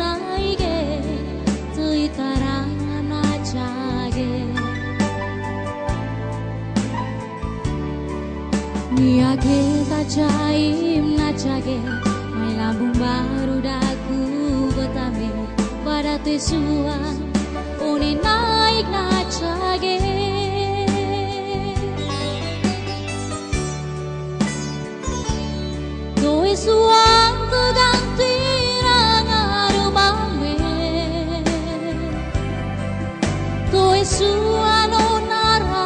naige tui tarang na chage niage ta jaim na chage mai lambung baru daku betame pada tesua une naik na chage Doi suang terganti rangar mame Doi suang onara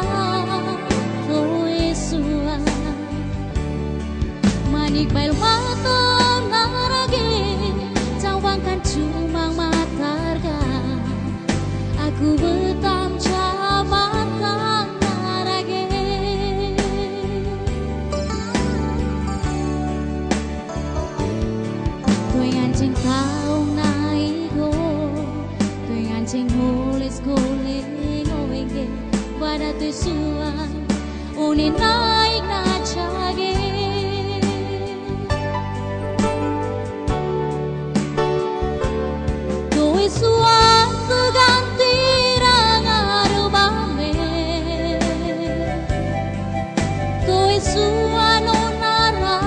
Doi suang Manik bail mata narage Cawangkan cuma matarga Aku betam camatang narage Anjing taong naigo Tuing anjing hulis guling Owenge Pada tusuan Une naik na chage Doi suan terganti rangar bame Doi suan onara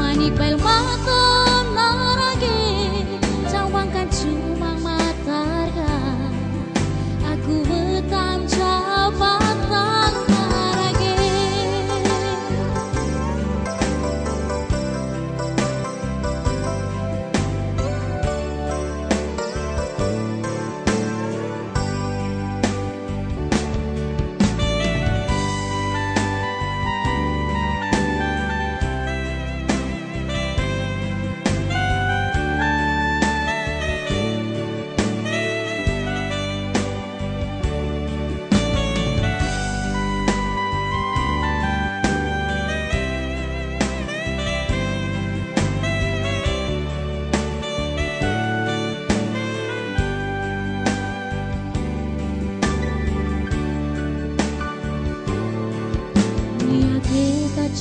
Manik bail mata narage Cawangkan cuma matarga Aku betam cabatan narage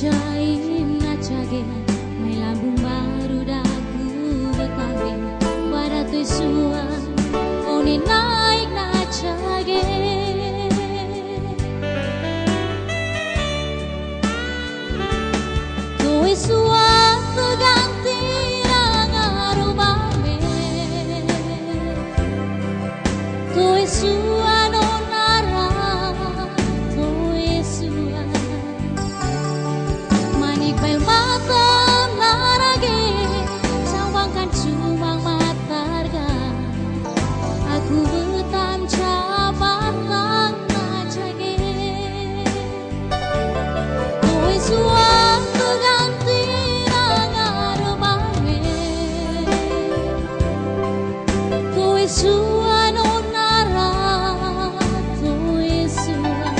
Jaim na chage mai lambung baru daku betame pada tusuan one naik na chage Doi suan terganti rangar bame Doi suan onara Doi suan Bail mata narage Cawangkan cuma matarga Aku betam cabatan najage Doi suan terganti rangar bame Doi suan onara Doi suan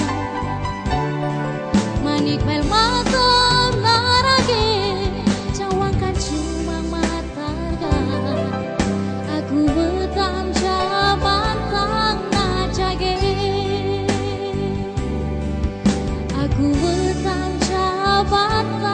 Manik bail mata Cawangkan cuma matarga Aku betam cabatan najage Aku betam cabatan